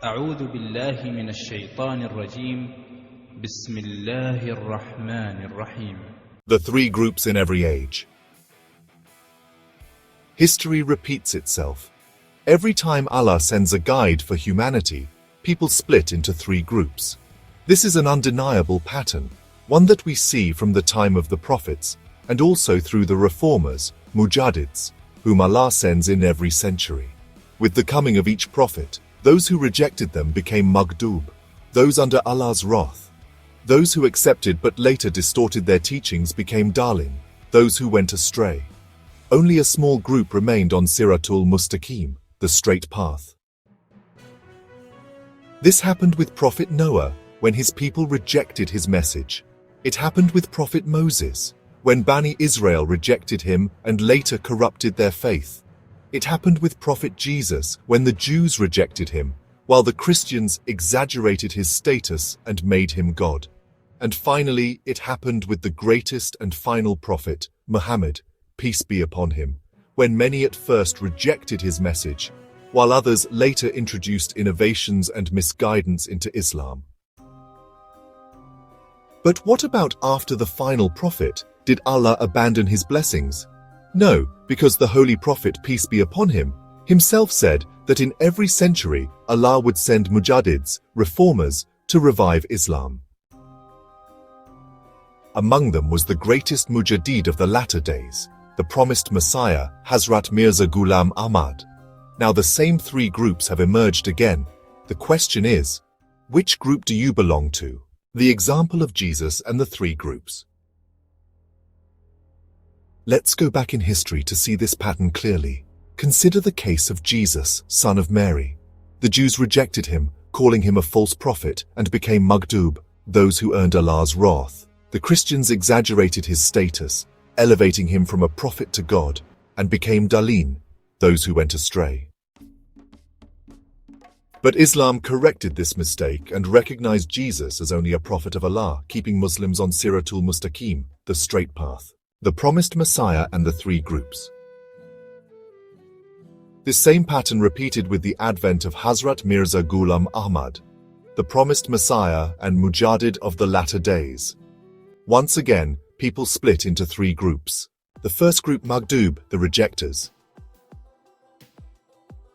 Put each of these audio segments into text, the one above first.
أعوذ بالله من الشيطان الرجيم بسم الله الرحمن الرحيم. The three groups in every age. History repeats itself. Every time Allah sends a guide for humanity, people split into three groups. This is an undeniable pattern, one that we see from the time of the prophets, and also through the reformers, Mujaddids, whom Allah sends in every century. With the coming of each prophet, those who rejected them became Maghdhoob, those under Allah's wrath. Those who accepted but later distorted their teachings became Dhallin, those who went astray. Only a small group remained on Siratul Mustaqeem, the straight path. This happened with Prophet Noah when his people rejected his message. It happened with Prophet Moses when Bani Israel rejected him and later corrupted their faith. It happened with Prophet Jesus when the Jews rejected him, while the Christians exaggerated his status and made him God. And finally, it happened with the greatest and final prophet, Muhammad, peace be upon him, when many at first rejected his message, while others later introduced innovations and misguidance into Islam. But what about after the final prophet? Did Allah abandon his blessings? No, because the Holy Prophet, peace be upon him, himself said that in every century Allah would send Mujaddids, reformers, to revive Islam. Among them was the greatest Mujaddid of the latter days, the promised Messiah, Hazrat Mirza Ghulam Ahmad. Now the same three groups have emerged again. The question is, which group do you belong to? The example of Jesus and the three groups. Let's go back in history to see this pattern clearly. Consider the case of Jesus, son of Mary. The Jews rejected him, calling him a false prophet, and became Maghdhoob, those who earned Allah's wrath. The Christians exaggerated his status, elevating him from a prophet to God, and became Dhallin, those who went astray. But Islam corrected this mistake and recognized Jesus as only a prophet of Allah, keeping Muslims on Siratul Mustaqeem, the straight path. The promised Messiah and the three groups. This same pattern repeated with the advent of Hazrat Mirza Ghulam Ahmad, the promised Messiah and Mujaddid of the latter days. Once again, people split into three groups. The first group, Maghdhoob, the rejectors.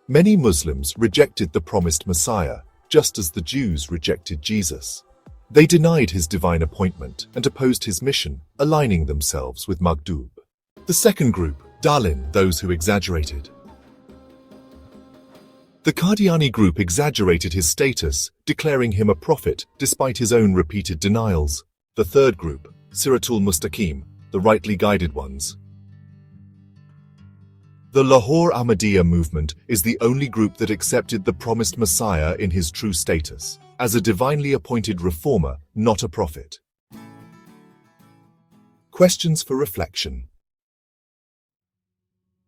Many Muslims rejected the promised Messiah, just as the Jews rejected Jesus. They denied his divine appointment and opposed his mission, aligning themselves with Maghdhoob. The second group, Dhallin, those who exaggerated. The Qadiani group exaggerated his status, declaring him a prophet despite his own repeated denials. The third group, Siratul Mustaqeem, the rightly guided ones. The Lahore Ahmadiyya movement is the only group that accepted the promised Messiah in his true status, as a divinely appointed reformer, not a prophet. Questions for reflection.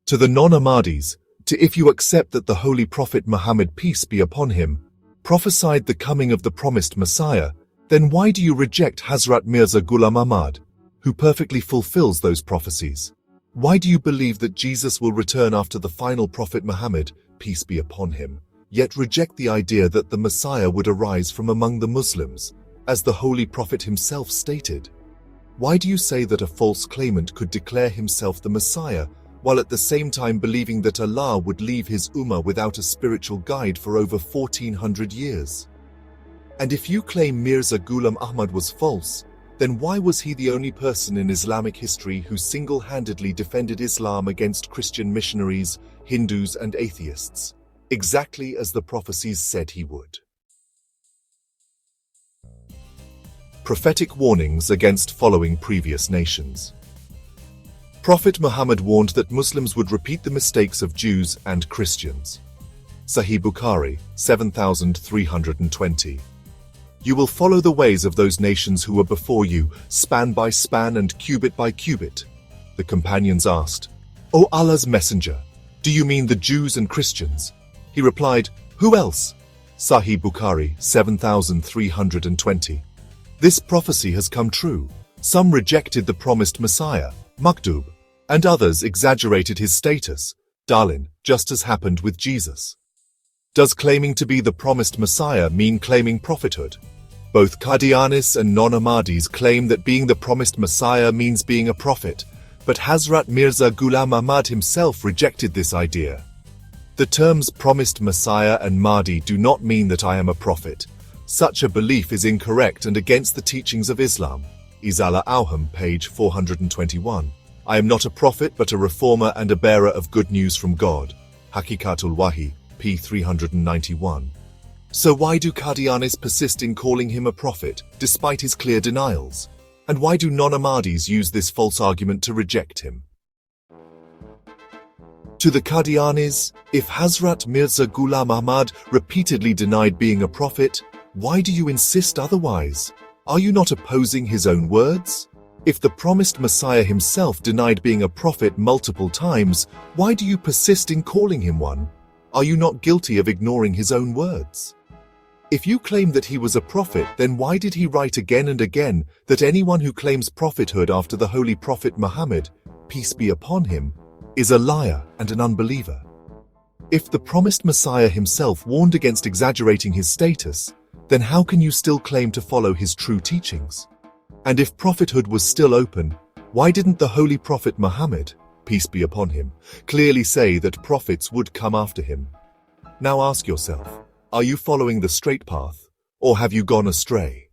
To the non-Ahmadis, if you accept that the Holy Prophet Muhammad, peace be upon him, prophesied the coming of the promised Messiah, then why do you reject Hazrat Mirza Ghulam Ahmad, who perfectly fulfills those prophecies? Why do you believe that Jesus will return after the final prophet Muhammad, peace be upon him, yet reject the idea that the Messiah would arise from among the Muslims, as the Holy Prophet himself stated? Why do you say that a false claimant could declare himself the Messiah, while at the same time believing that Allah would leave his ummah without a spiritual guide for over 1400 years? And if you claim Mirza Ghulam Ahmad was false, then why was he the only person in Islamic history who single-handedly defended Islam against Christian missionaries, Hindus and atheists, exactly as the prophecies said he would? Prophetic warnings against following previous nations. Prophet Muhammad warned that Muslims would repeat the mistakes of Jews and Christians. Sahih Bukhari, 7320. You will follow the ways of those nations who were before you, span by span and cubit by cubit. The companions asked, O Allah's Messenger, do you mean the Jews and Christians? He replied, who else? Sahih Bukhari, 7320. This prophecy has come true. Some rejected the promised Messiah, Maghdhoob, and others exaggerated his status, Dhallin, just as happened with Jesus. Does claiming to be the promised Messiah mean claiming prophethood? Both Qadianis and non-Ahmadis claim that being the promised Messiah means being a prophet, but Hazrat Mirza Ghulam Ahmad himself rejected this idea. The terms promised Messiah and Mahdi do not mean that I am a prophet. Such a belief is incorrect and against the teachings of Islam. Izala Auham, page 421. I am not a prophet but a reformer and a bearer of good news from God. Hakikatul Wahi, p. 391. So why do Qadianis persist in calling him a prophet, despite his clear denials? And why do non-Ahmadis use this false argument to reject him? To the Qadianis, if Hazrat Mirza Ghulam Ahmad repeatedly denied being a prophet, why do you insist otherwise? Are you not opposing his own words? If the promised Messiah himself denied being a prophet multiple times, why do you persist in calling him one? Are you not guilty of ignoring his own words? If you claim that he was a prophet, then why did he write again and again that anyone who claims prophethood after the Holy Prophet Muhammad, peace be upon him, is a liar and an unbeliever? If the promised Messiah himself warned against exaggerating his status, then how can you still claim to follow his true teachings? And if prophethood was still open, why didn't the Holy Prophet Muhammad, peace be upon him, clearly say that prophets would come after him? Now ask yourself, are you following the straight path, or have you gone astray?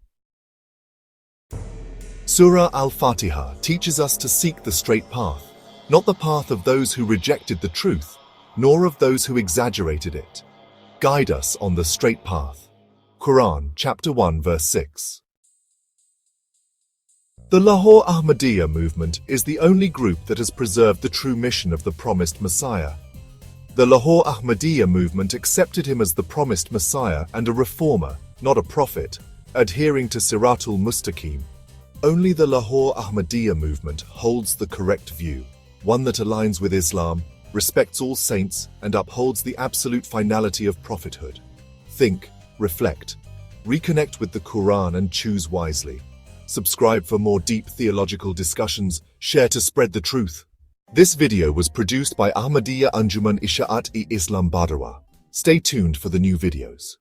Surah Al-Fatiha teaches us to seek the straight path, not the path of those who rejected the truth, nor of those who exaggerated it. Guide us on the straight path. Quran, chapter 1, verse 6. The Lahore Ahmadiyya movement is the only group that has preserved the true mission of the promised Messiah. The Lahore Ahmadiyya movement accepted him as the promised Messiah and a reformer, not a prophet, adhering to Siratul Mustaqeem. Only the Lahore Ahmadiyya movement holds the correct view, one that aligns with Islam, respects all saints, and upholds the absolute finality of prophethood. Think, reflect, reconnect with the Quran and choose wisely. Subscribe for more deep theological discussions. Share to spread the truth. This video was produced by Ahmadiyya Anjuman Ishaat-e Islam Badawa. Stay tuned for the new videos.